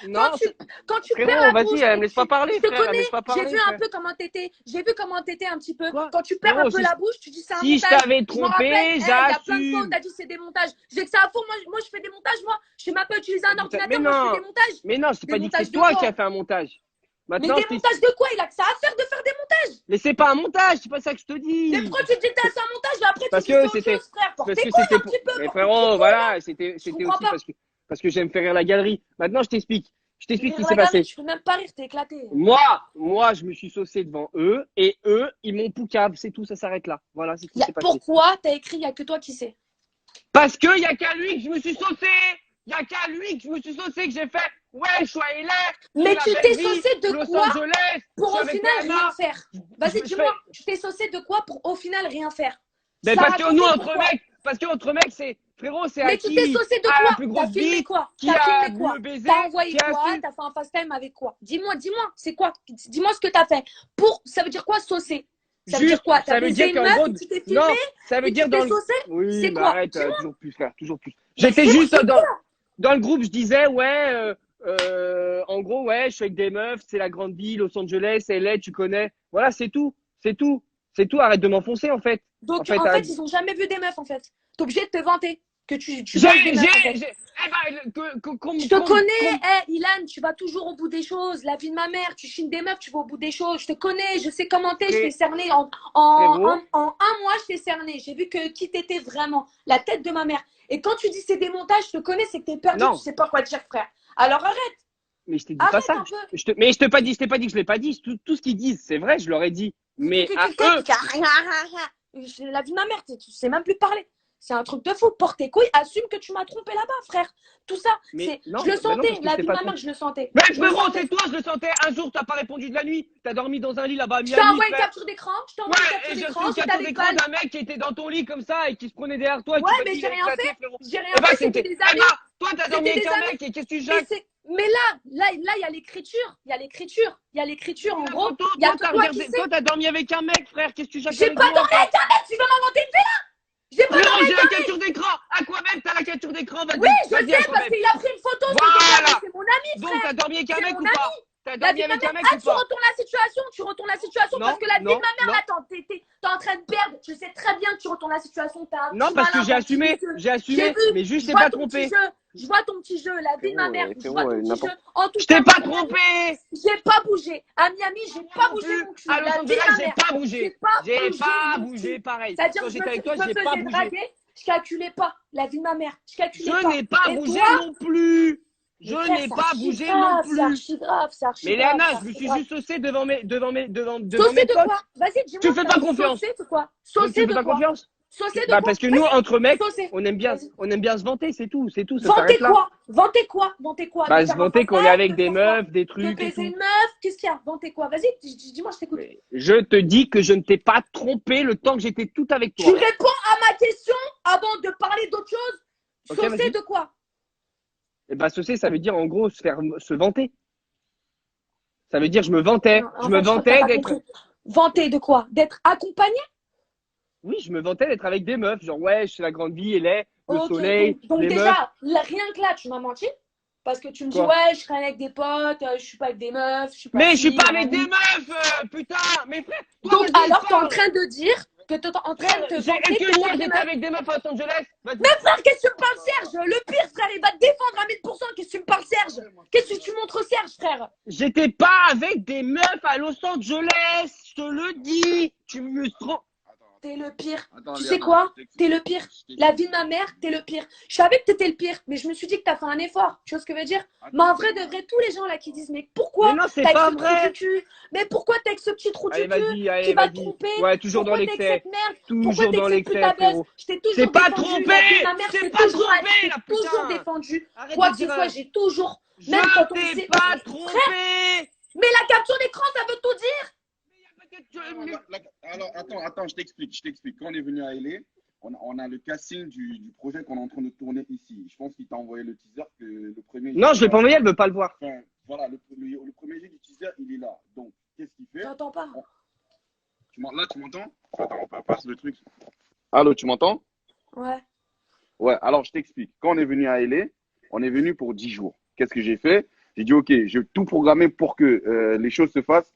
Non, quand tu perds frérot, la bouche, vas-y, me laisse pas parler, je te frère, me connais, laisse pas j'ai parler, vu un frère. peu comment t'étais, j'ai vu comment t'étais un petit peu. Quoi? Quand tu perds un Frérot, peu la bouche, tu dis c'est un si je montage. t'avais Je m'en rappelle, trompé, il y a plein de fois où j'assume. t'as dit c'est des montages. J'ai que ça à fond, moi je fais des montages, moi. Je sais même pas utiliser un Mais ordinateur, moi je fais des montages. non, je t'ai Des pas dit que c'est montages de toi qui quoi? as fait un montage. Mais Maintenant, des montages de quoi? Il a que ça à faire de faire des montages. mais c'est pas un montage, c'est pas ça que je te Mais dis. pourquoi tu dis que c'est un montage et après tu Parce dis c'est que autre chose, frère? Porte parce tes que couilles c'était un pour, petit peu, mais porte tes petites frérot, couilles voilà, là. Je c'était comprends aussi pas. parce que j'aime faire rire la galerie. Maintenant, je t'explique ce qui Rire s'est la galerie, passé. tu fais même pas rire, t'es éclaté. Moi, je me suis saucé devant eux et eux, ils m'ont poucave, c'est tout, ça s'arrête là. Voilà, c'est ce qui s'est passé. Pourquoi t'as écrit, il n'y a que toi qui sais? Parce que y a qu'à lui que je me suis saucé. Y a qu'à lui que je me suis saucé, que j'ai fait. Ouais, je suis à LA, j'ai Mais la tu belle t'es vie, saucé de Los quoi Angeles, je pour suis au avec final rien Rihanna. faire? Je, Vas-y, je fais. dis-moi, tu t'es saucé de quoi pour au final rien faire? Ben Ça a parce que nous, raconté pourquoi? entre mecs, c'est. Frérot, c'est à Mais tu t'es qui saucé de a la quoi? plus T'as grosse filmé bite, quoi? qui T'as a filmé le quoi? baiser, T'as envoyé qui a quoi? su. T'as fait un FaceTime avec quoi? Dis-moi, c'est quoi? Dis-moi ce que t'as fait. Ça veut dire quoi saucer? Ça veut dire Juste, quoi? T'as ça veut baisé dire une qu'en meuf gros. et tu t'es filmé Non, ça veut et tu dire t'es dans le. saucé? Oui, C'est mais quoi? arrête, Dis-moi. toujours plus, frère, toujours plus. Mais J'étais juste c'est quoi? dans le groupe, je disais, ouais, en gros, ouais, je suis avec des meufs, c'est la grande ville, Los Angeles, LA, tu connais. Voilà, c'est tout. C'est tout. C'est tout, arrête de m'enfoncer, en fait. En Donc, fait, en fait, ils ont jamais vu des meufs, en fait. T'es obligé de te vanter que tu j'ai, vantes des meufs, en fait. eh ben, Je te connais, Ilan, tu vas toujours au bout des choses. La vie de ma mère, tu chines des meufs, tu vas au bout des choses. Je te connais, je sais comment t'es, je t'ai cerné. frérot, En un mois, je t'ai cerné. J'ai vu qui t'étais vraiment, la tête de ma mère. Et quand tu dis c'est des montages, je te connais, c'est que t'es perdu, tu non, sais pas quoi dire, frère. Alors arrête, mais je t'ai dit pas arrête ça. un peu. Mais je t'ai pas dit que je l'ai pas dit. Tout ce qu'ils disent, c'est vrai, je leur ai dit. Mais à eux, La vie de ma mère, tu sais même plus parler. C'est un truc de fou. Porte tes couilles, assume que tu m'as trompé là-bas, frère. Tout ça, mais non, je le bah non, sentais. parce que je La t'ai vie de pas ma mère, trompé. je le sentais. Mais Je le frérot, sentais. c'est toi, je le sentais. Un jour, t'as pas répondu de la nuit. T'as dormi dans un lit là-bas à Je t'ai Miami, envoyé une frère. capture d'écran. Je t'ai Ouais, envoyé une capture et j'ai reçu d'écran. une C'était capture avec d'écran Val. d'un mec qui était dans ton lit comme ça et qui se prenait derrière toi et Ouais, qui m'a mais dit il j'ai a rien éclaté, fait. frérot. J'ai rien Eh ben, fait. C'était c'était. des Eh amis. ben, toi, t'as dormi C'était avec des un amis. mec et qu'est-ce que tu Mais, jacques? mais là, il y a l'écriture. Il y a l'écriture. Il y a l'écriture, en gros. Toi, Il y a toi, que t'as toi qui regardé, toi, sais. t'as dormi avec un mec, frère. Qu'est-ce que tu jacques J'ai avec pas moi, dormi frère? avec un mec. Tu veux m'inventer une vie là? J'ai pas dormi Frérot, j'ai avec la un mec. capture d'écran. À quoi même t'as la capture d'écran? Oui, Vas-y, je vas-y, à sais, quoi parce même? qu'il a pris une photo. Ce gars-là, mais Voilà. c'est mon ami, Donc, frère. t'as dormi avec un C'est mec mon ou ami. pas? T'as La dormi vie de ma avec mère. un mec Ah, ou tu pas? retournes la situation. Tu retournes la situation parce Non, que la vie de non, ma mère, non. là, t'es en train de perdre. Je sais très bien que tu retournes la situation. T'as un Non, petit parce que malin, ton petit jeu. j'ai J'ai assumé, vu. mais juste Je t'es vois pas ton petit trompé. jeu. Je vois ton petit jeu. La vie de ma Frérot, mère. Je vois frérot, ton petit jeu. n'importe. En tout Je cas, t'ai moi, pas Miami, trompé! j'ai pas bougé. À Miami, j'ai pas Non bougé plus! mon cul. À Los La vie de Angeles, ma j'ai mère. pas J'ai bougé! pas J'ai bougé pas mon bougé cul. pareil. C'est-à-dire Quand que j'étais avec toi, je me j'ai pas faisais bougé. draguer. Je calculais pas. La vie de ma mère. Je calculais Je pas. n'ai pas Et bougé toi, non plus! mais Je frère, n'ai c'est pas archi bougé non grave, c'est plus! archi grave, c'est archi Mais grave, c'est Léana, je me archi suis grave. juste saucé devant Saucer mes de potes. quoi? Vas-y, Tu dis-moi, me fais t'as pas dit confiance. saucer de quoi? Donc tu Saucer me fais de pas quoi? confiance? Saucer de Bah quoi? parce que nous, Vas-y, entre mecs, saucer. Vas-y. on aime bien se vanter, c'est tout, ça Vanter s'arrête là. quoi? Vanter quoi? Vanter quoi? De Bah se faire un vanter qu'on est FaceTime? avec De des faire quoi? meufs, des De trucs et baiser tout. une meuf? Qu'est-ce qu'il y a? Vanter quoi? Vas-y, dis-moi, je t'écoute. Mais je te dis que je ne t'ai pas trompé le temps que j'étais tout avec Tu toi. réponds à ma question avant de parler d'autre chose? Ok, Saucer vas-y. de quoi? Et bah saucer, ça veut dire en gros se vanter. Ça veut dire je me Non, vantais. Je en me fait, je crois que t'as vantais pas d'être. compris. Vanter de quoi? D'être accompagné? Oui, je me vantais d'être avec des meufs. Genre ouais, je suis la grande vie, elle est, le Ok, soleil, donc les meufs. déjà, rien que là, tu m'as menti. Parce que tu me dis, Quoi? ouais, je traîne avec des potes, je suis pas avec des meufs, je suis pas Mais je suis ci, pas avec des nanani. meufs, putain. Mais frère, toi Donc vas-y, alors, t'es en parle. train de dire que t'es en train de Frère, te est-ce vanter que que t'es hier avec des j'étais meufs. avec des meufs à Los Angeles? Mais Vas-y. frère, qu'est-ce que tu me parles, Serge? Le pire, frère, il va te défendre à 1000%. Qu'est-ce que tu me parles, Serge? Qu'est-ce que tu montres, Serge, frère? J'étais pas avec des meufs à Los Angeles, je te le dis. Tu me trompes. T'es le pire. Attends, Tu Léana, sais quoi? je t'explique. T'es le pire. La vie de ma mère, t'es le pire. Je savais que t'étais le pire, mais je me suis dit que t'as fait un effort. Tu vois ce que je veux dire? Mais en vrai, de vrai, tous les gens là qui disent, mais Mais pourquoi non, c'est t'as avec pas ce trou du vrai. cul? Mais pourquoi t'as avec ce petit trou du Allez, cul vas-y, qui va te vas-y. tromper? Ouais, toujours dans Pourquoi t'es avec l'excès. cette merde? Pourquoi Toujours t'es avec dans cette pute l'excès, à buzz? frérot. Je t'ai C'est toujours pas défendu. trompé. La vie de ma mère, C'est c'est pas toujours, trompé, je là, t'ai toujours putain. défendu. Arrête Quoi de que ce dire. soit, j'ai toujours, Je même quand on t'ai disait, pas frère, trompé. mais la capture d'écran, ça veut tout dire. Alors, attends, je t'explique. Quand on est venu à LA, on a le casting du projet qu'on est en train de tourner ici. Je pense qu'il t'a envoyé le teaser que le premier. Non, je l'ai pas envoyé, elle veut pas le voir. Enfin, voilà, le premier jet du teaser, il est là. Donc, qu'est-ce qu'il fait? J'entends pas. Là, tu m'entends? Attends, on passe le truc. Allô, tu m'entends? Ouais. Ouais, alors je t'explique. Quand on est venu à LA, on est venu pour 10 jours. Qu'est-ce que j'ai fait? J'ai dit, OK, je vais tout programmer pour que les choses se fassent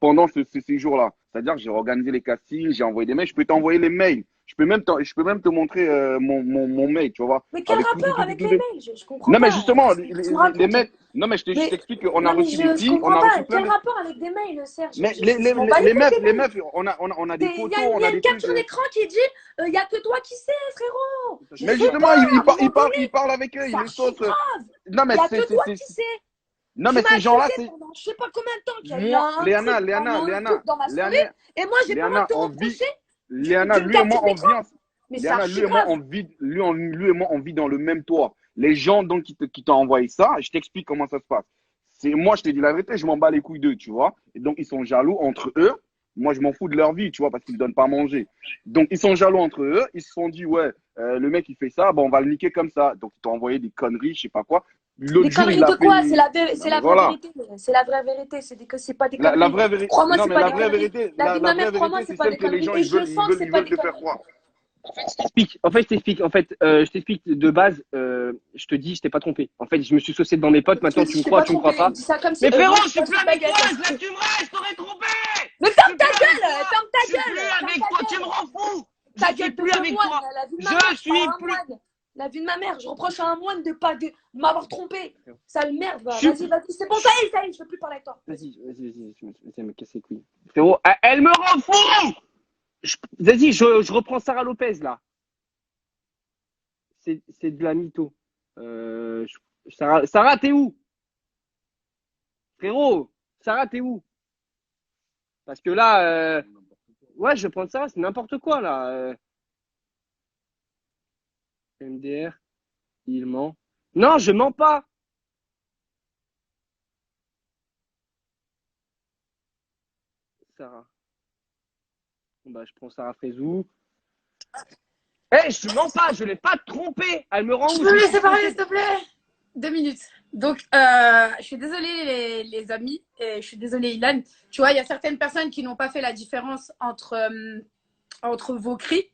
pendant ce séjour-là. C'est-à-dire que j'ai organisé les castings, j'ai envoyé des mails. Je peux t'envoyer les mails. Je peux même te montrer mon mail, tu vois, Mais quel avec rapport avec les tout. mails? Je comprends Non, mais pas. justement, Qu'est-ce que tu me racontes? mails. Non, mais je Mais t'explique qu'on a non, mais reçu des je filles, on comprends a reçu pas. plein Quel de. rapport avec des mails, Serge? Mais Je m'en bats les couilles des les mails. meufs, on a des Il photos, y on a a une des trucs. capture d'écran qui dit il y a que toi qui sais, frérot. Je Mais sais justement, pas, à un moment il donné, parle avec eux, il ça les sauce. archi grave. Non, Il mais y a que toi qui sais. non, Tu mais m'as ces gens-là, accusé c'est. pendant je sais pas combien de temps qu'il y a eu Moi, un truc dans ma story. Et moi, j'ai pas le droit de te reprocher Léana, d'une lui et moi, capture on d'écran. vit, Mais c'est Léana, archi grave. lui et moi, on vit dans le même toit. Les gens donc qui t'ont envoyé ça, je t'explique comment ça se passe. C'est moi, je te dis la vérité, je m'en bats les couilles d'eux, tu vois. Et donc ils sont jaloux entre eux. Moi, je m'en fous de leur vie, tu vois, parce qu'ils me donnent pas à manger. Donc ils sont jaloux entre eux. Ils se sont dit ouais, le mec il fait ça, bon on va le niquer comme ça. Donc ils t'ont envoyé des conneries, je sais pas quoi. L'autre Des jour, conneries il a de fait. quoi? C'est Non, la mais vraie voilà. vérité. C'est la vraie vérité. C'est pas des La conneries. vraie vérité. Crois-moi, Non, c'est mais pas la des vraie conneries. vérité, La vie de ma la mère, vraie crois-moi, vérité, c'est c'est pas celle des que les conneries. gens Et je sens que c'est ils pas veulent des te faire conneries. croire. Je t'explique. De base, je te dis, je t'ai pas trompé. En fait, je me suis saucé devant mes potes. Maintenant, tu me Je t'ai crois, pas tu me crois trompé. pas. Il dit ça comme si. Mais frérot, moi, je suis plus ta avec gueule, toi. parce Là, que- tu me restes, je t'aurais trompé. Mais Je ferme suis ta plus avec gueule! toi. Ferme ta Je suis gueule! plus Ferme avec ta toi. Tu gueule! me rends fou. Ta Je suis gueule de plus avec moine, toi. la vie de ma Je mère, je parle suis à un plus. moine. La vie de ma mère, je reproche à un moine de m'avoir trompé. Sale merde, va. Je suis- Vas-y, c'est bon, ça y est, je veux plus parler avec toi. Vas-y, je me casser les couilles. Frérot, elle me rend fou. Vas-y, je reprends Sarah Lopez là. C'est de la mytho. Sarah, t'es où? Frérot, Sarah, t'es où? Parce que là, ouais, je vais prendre Sarah, c'est n'importe quoi là. MDR, il ment. Non, je mens pas. Sarah. Bon, bah, je prends Sarah Frézou. Eh, je mens pas, je l'ai pas trompée. Elle me rend Je où? peux me laisser parler, s'il te plaît? 2 minutes. Donc, je suis désolée, les amis, et je suis désolée, Ilan. Tu vois, il y a certaines personnes qui n'ont pas fait la différence entre vos cris.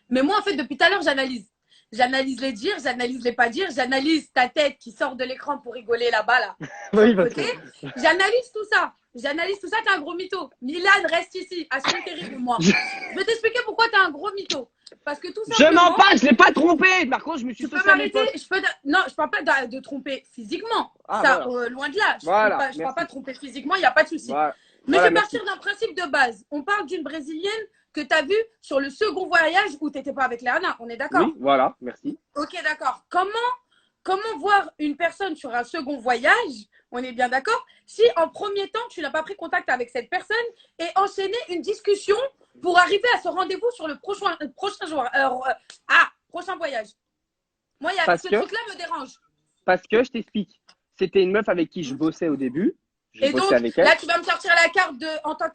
Mais moi, en fait, depuis tout à l'heure, j'analyse. J'analyse les dires, j'analyse les pas dire, j'analyse ta tête qui sort de l'écran pour rigoler là-bas, là. Oui, parce que... J'analyse tout ça. J'analyse tout ça, t'es un gros mytho. Milan, reste ici, assume tes risques, moi. Je vais t'expliquer pourquoi t'es un gros mytho. Parce que tout Je simplement... mens pas, je l'ai pas trompée. Marco, je me suis Tu peux saucé à mes m'arrêter? potes. Non, je parle pas de tromper physiquement. Ah, Ça, voilà. loin de là. Je Voilà, parle merci. pas de tromper physiquement, il n'y a pas de souci. Voilà. Mais Voilà, je vais merci. partir d'un principe de base. On parle d'une Brésilienne que tu as vue sur le second voyage où tu n'étais pas avec Léana. On est d'accord? Oui, voilà, merci. Ok, d'accord. Comment voir une personne sur un second voyage, on est bien d'accord, si en premier temps, tu n'as pas pris contact avec cette personne et enchaîner une discussion pour arriver à ce rendez-vous sur le prochain voyage. Moi, Parce ce que- truc-là me dérange. Parce que je t'explique. C'était une meuf avec qui je bossais au début. Je Et bossais donc, avec elle. là, tu vas me sortir la carte en tant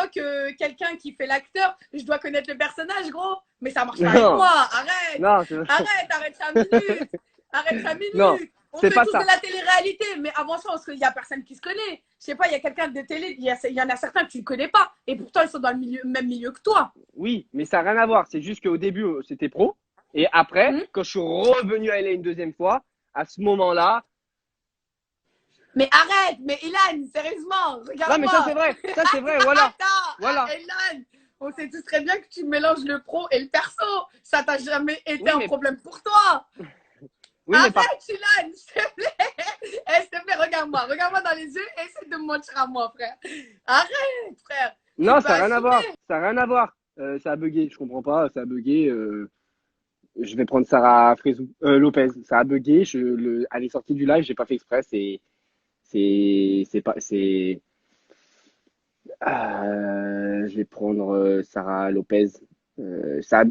que quelqu'un qui fait l'acteur, je dois connaître le personnage, gros. Mais ça marche pas avec Non. moi. Arrête. Non, Arrête 5 minutes. Arrête 5 minutes. Non, On c'est fait pas tous ça. de la télé-réalité, mais avant ça, il n'y a personne qui se connaît. Je sais pas, il y a quelqu'un de télé, il y en a certains que tu ne connais pas. Et pourtant, ils sont dans le même milieu que toi. Oui, mais ça n'a rien à voir. C'est juste qu'au début, c'était pro. Et après, quand je suis revenu à LA une deuxième fois, à ce moment-là. Mais arrête, mais Ilan, sérieusement, regarde-moi. Non, mais ça, c'est vrai. Ça, c'est vrai, voilà. Attends, Voilà. Ilan, on sait tous très bien que tu mélanges le pro et le perso. Ça t'a jamais été Oui, un mais- problème pour toi. Oui, mais pas. Arrête, Ilan, s'il te plaît. S'il te plaît, regarde-moi. Regarde-moi dans les yeux et essaie de me mentir à moi, frère. Arrête, frère. Non, Tu ça n'a peux rien à assumer. voir. Ça n'a rien à voir. Ça a bugué. Je comprends pas. Ça a bugué. Je vais prendre Sarah Frézou, Lopez. Ça a bugué. Elle est sortie du live. J'ai pas fait exprès. C'est pas. Je vais prendre Sarah Lopez.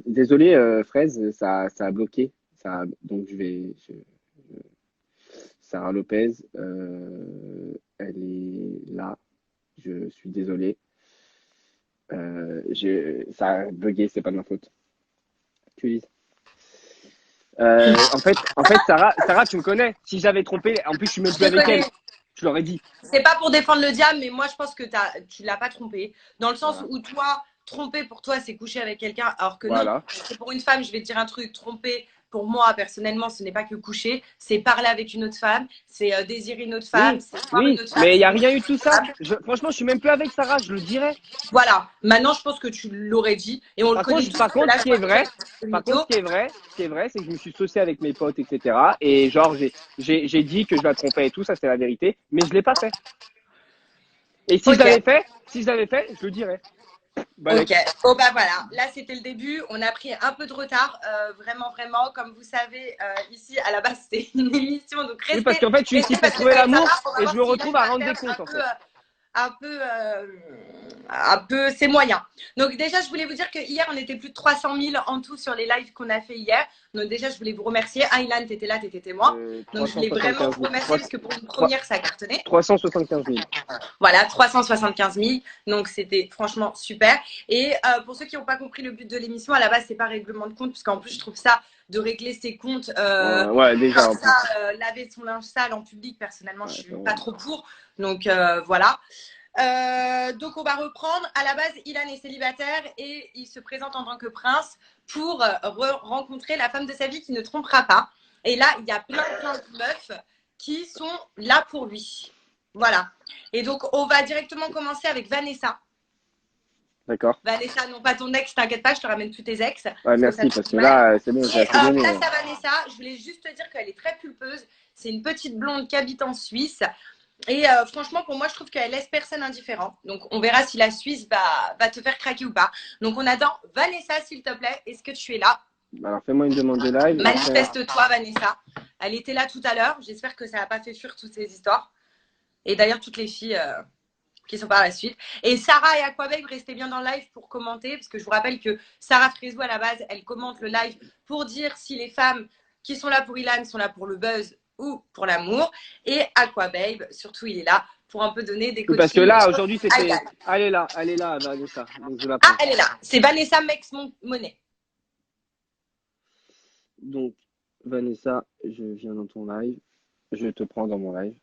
Désolé, Fraise. Ça a bloqué. Donc Sarah Lopez. Elle est là. Je suis désolé. Ça a bugué, c'est pas de ma faute. Tu dis. En fait, Sarah, tu me connais. Si j'avais trompé, en plus, je suis même plus Je te avec elle. connais. Je l'aurais dit. C'est pas pour défendre le diable, mais moi je pense que tu l'as pas trompé. Dans le sens Voilà. où toi, tromper pour toi, c'est coucher avec quelqu'un, alors que Voilà. non, c'est pour une femme, je vais te dire un truc, tromper pour moi, personnellement, ce n'est pas que coucher, c'est parler avec une autre femme, c'est désirer une autre femme, Oui, c'est voir oui, une autre femme. mais il n'y a rien eu de tout ça. Franchement, je suis même plus avec Sarah, je le dirais. Voilà, maintenant, je pense que tu l'aurais dit et on le connaît tous. Par contre, Là, ce qui est vrai, mytho. ce qui est vrai, c'est que je me suis saucé avec mes potes, etc. Et genre, j'ai dit que je la trompais et tout, ça c'est la vérité, mais je l'ai pas fait. Et si Ok. je l'avais fait, je le dirais. Ok, bon bah voilà, là c'était le début, on a pris un peu de retard, vraiment, vraiment, comme vous savez, ici à la base c'est une émission, donc restez. Oui, parce qu'en fait, je suis ici pour trouver l'amour et je me retrouve à rendre des comptes en fait. Un peu ses moyens. Donc déjà, je voulais vous dire que hier, on était plus de 300 000 en tout sur les lives qu'on a fait hier. Donc déjà, je voulais vous remercier. Ilan, t'étais là, t'étais témoin. Donc je voulais vraiment vous remercier parce que pour une première, ça a cartonné. 375 000. Voilà, 375 000. Donc c'était franchement super. Et pour ceux qui n'ont pas compris le but de l'émission, à la base, c'est pas règlement de compte, parce qu'en plus, je trouve ça de régler ses comptes, ouais, déjà, comme ça, laver son linge sale en public, personnellement, je suis pas trop pour. Donc voilà. Donc on va reprendre. À la base, Ilan est célibataire et il se présente en tant que prince pour rencontrer la femme de sa vie qui ne trompera pas. Et là, il y a plein de meufs qui sont là pour lui. Voilà. Et donc, on va directement commencer avec Vanessa. D'accord. Vanessa, non pas ton ex, t'inquiète pas, je te ramène plus tes ex. Ouais, merci, parce que là, c'est bon, j'ai assez donné. Place à Vanessa, je voulais juste te dire qu'elle est très pulpeuse. C'est une petite blonde qui habite en Suisse. Et franchement, pour moi, je trouve qu'elle laisse personne indifférent. Donc, on verra si la Suisse va te faire craquer ou pas. Donc, on attend Vanessa, s'il te plaît. Est-ce que tu es là? Alors, fais-moi une demande de live. Manifeste-toi, Vanessa. Elle était là tout à l'heure. J'espère que ça n'a pas fait fuir toutes ces histoires. Et d'ailleurs, toutes les filles qui sont par la suite. Et Sarah et Aquababe, restez bien dans le live pour commenter. Parce que je vous rappelle que Sarah Frézou, à la base, elle commente le live pour dire si les femmes qui sont là pour Ilan sont là pour le buzz ou pour l'amour. Et Aquababe, surtout, il est là pour un peu donner des coachings. Parce que là, aujourd'hui, c'était. Elle est là, Vanessa. Donc, je la prends. Ah, elle est là. C'est Vanessa Mex Monet. Donc, Vanessa, je viens dans ton live. Je te prends dans mon live.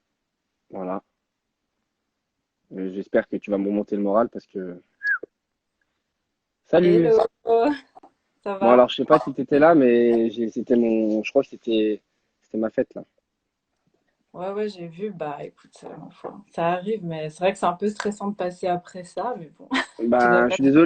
Voilà. J'espère que tu vas me remonter le moral parce que. Salut. Hello. Ça va? Bon, alors, je sais pas si tu étais là, mais c'était mon. Je crois que c'était ma fête là. Ouais, j'ai vu. Bah, écoute, enfin, ça arrive, mais c'est vrai que c'est un peu stressant de passer après ça, mais bon. Bah, je suis désolé.